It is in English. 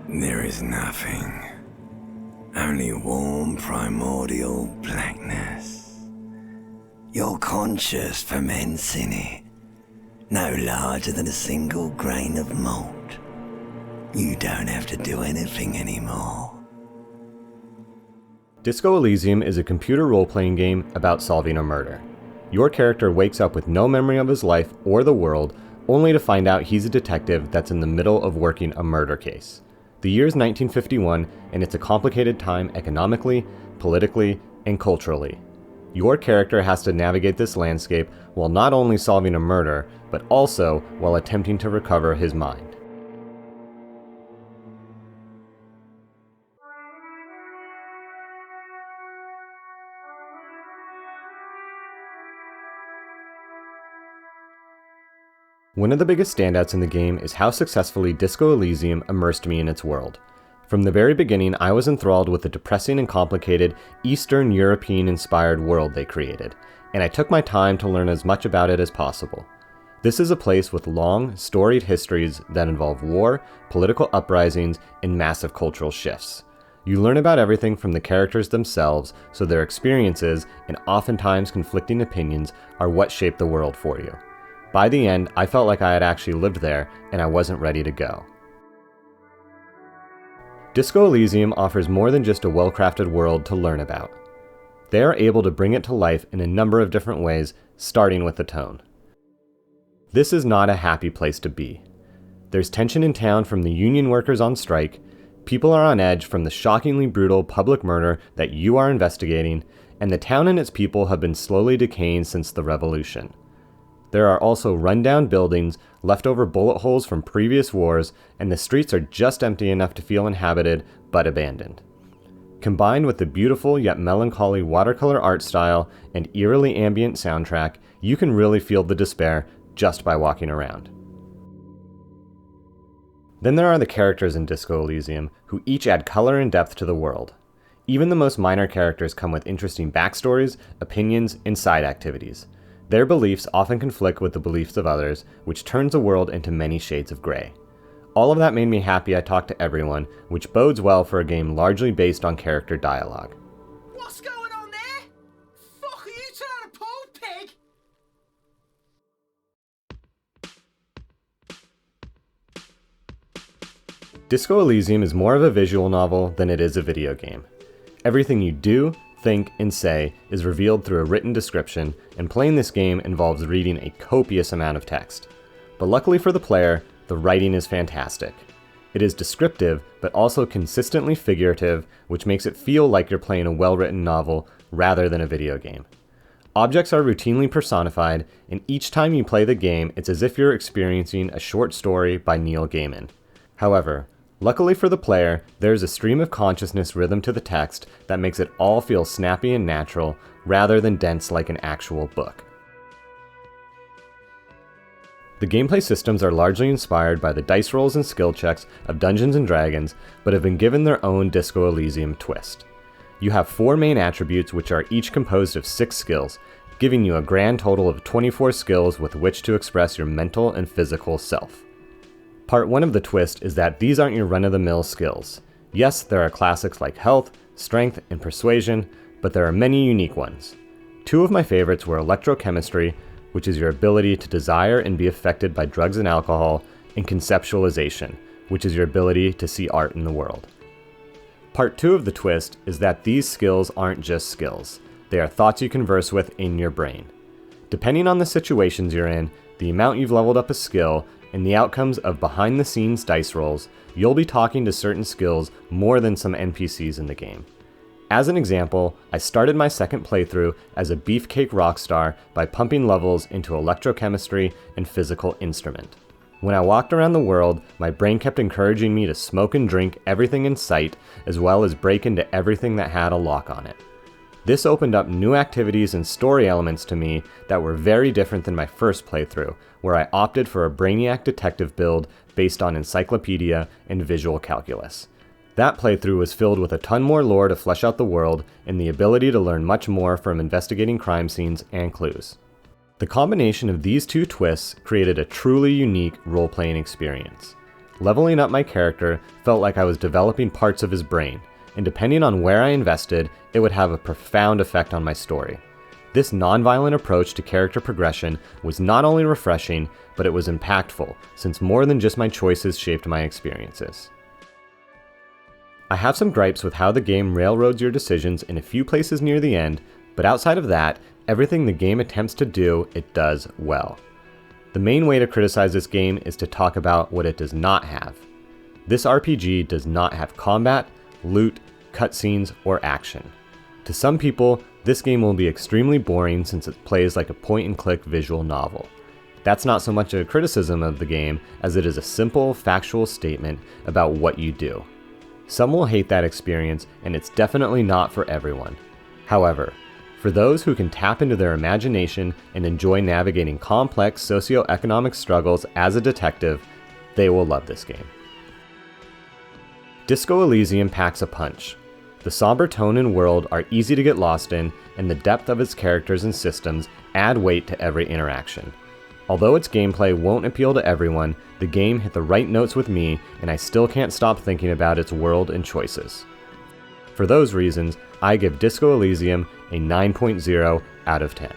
There is nothing. Only warm primordial blackness. Your conscious ferments in it, no larger than a single grain of malt. You don't have to do anything anymore. Disco Elysium is a computer role-playing game about solving a murder. Your character wakes up with no memory of his life or the world, only to find out he's a detective that's in the middle of working a murder case. The year is 1951, and it's a complicated time economically, politically, and culturally. Your character has to navigate this landscape while not only solving a murder, but also while attempting to recover his mind. One of the biggest standouts in the game is how successfully Disco Elysium immersed me in its world. From the very beginning, I was enthralled with the depressing and complicated Eastern European-inspired world they created, and I took my time to learn as much about it as possible. This is a place with long, storied histories that involve war, political uprisings, and massive cultural shifts. You learn about everything from the characters themselves, so their experiences, and oftentimes conflicting opinions, are what shape the world for you. By the end, I felt like I had actually lived there, and I wasn't ready to go. Disco Elysium offers more than just a well-crafted world to learn about. They are able to bring it to life in a number of different ways, starting with the tone. This is not a happy place to be. There's tension in town from the union workers on strike, people are on edge from the shockingly brutal public murder that you are investigating, and the town and its people have been slowly decaying since the revolution. There are also rundown buildings, leftover bullet holes from previous wars, and the streets are just empty enough to feel inhabited, but abandoned. Combined with the beautiful yet melancholy watercolor art style and eerily ambient soundtrack, you can really feel the despair just by walking around. Then there are the characters in Disco Elysium, who each add color and depth to the world. Even the most minor characters come with interesting backstories, opinions, and side activities. Their beliefs often conflict with the beliefs of others, which turns the world into many shades of gray. All of that made me happy I talked to everyone, which bodes well for a game largely based on character dialogue. What's going on there? Fuck, are you trying to pull, pig? Disco Elysium is more of a visual novel than it is a video game. Everything you do, think, and say is revealed through a written description, and playing this game involves reading a copious amount of text. But luckily for the player, the writing is fantastic. It is descriptive, but also consistently figurative, which makes it feel like you're playing a well-written novel rather than a video game. Objects are routinely personified, and each time you play the game, it's as if you're experiencing a short story by Neil Gaiman. However, luckily for the player, there's a stream of consciousness rhythm to the text that makes it all feel snappy and natural, rather than dense like an actual book. The gameplay systems are largely inspired by the dice rolls and skill checks of Dungeons & Dragons, but have been given their own Disco Elysium twist. You have 4 main attributes which are each composed of 6 skills, giving you a grand total of 24 skills with which to express your mental and physical self. Part 1 of the twist is that these aren't your run-of-the-mill skills. Yes, there are classics like health, strength, and persuasion, but there are many unique ones. 2 of my favorites were electrochemistry, which is your ability to desire and be affected by drugs and alcohol, and conceptualization, which is your ability to see art in the world. Part 2 of the twist is that these skills aren't just skills. They are thoughts you converse with in your brain. Depending on the situations you're in, the amount you've leveled up a skill, and the outcomes of behind-the-scenes dice rolls, you'll be talking to certain skills more than some NPCs in the game. As an example, I started my second playthrough as a beefcake rockstar by pumping levels into electrochemistry and physical instrument. When I walked around the world, my brain kept encouraging me to smoke and drink everything in sight, as well as break into everything that had a lock on it. This opened up new activities and story elements to me that were very different than my first playthrough, where I opted for a Brainiac detective build based on encyclopedia and visual calculus. That playthrough was filled with a ton more lore to flesh out the world and the ability to learn much more from investigating crime scenes and clues. The combination of these 2 twists created a truly unique role-playing experience. Leveling up my character felt like I was developing parts of his brain, and depending on where I invested, it would have a profound effect on my story. This non-violent approach to character progression was not only refreshing, but it was impactful, since more than just my choices shaped my experiences. I have some gripes with how the game railroads your decisions in a few places near the end, but outside of that, everything the game attempts to do, it does well. The main way to criticize this game is to talk about what it does not have. This RPG does not have combat, loot, cutscenes, or action. To some people, this game will be extremely boring since it plays like a point-and-click visual novel. That's not so much a criticism of the game as it is a simple, factual statement about what you do. Some will hate that experience, and it's definitely not for everyone. However, for those who can tap into their imagination and enjoy navigating complex socioeconomic struggles as a detective, they will love this game. Disco Elysium packs a punch. The somber tone and world are easy to get lost in, and the depth of its characters and systems add weight to every interaction. Although its gameplay won't appeal to everyone, the game hit the right notes with me, and I still can't stop thinking about its world and choices. For those reasons, I give Disco Elysium a 9.0 out of 10.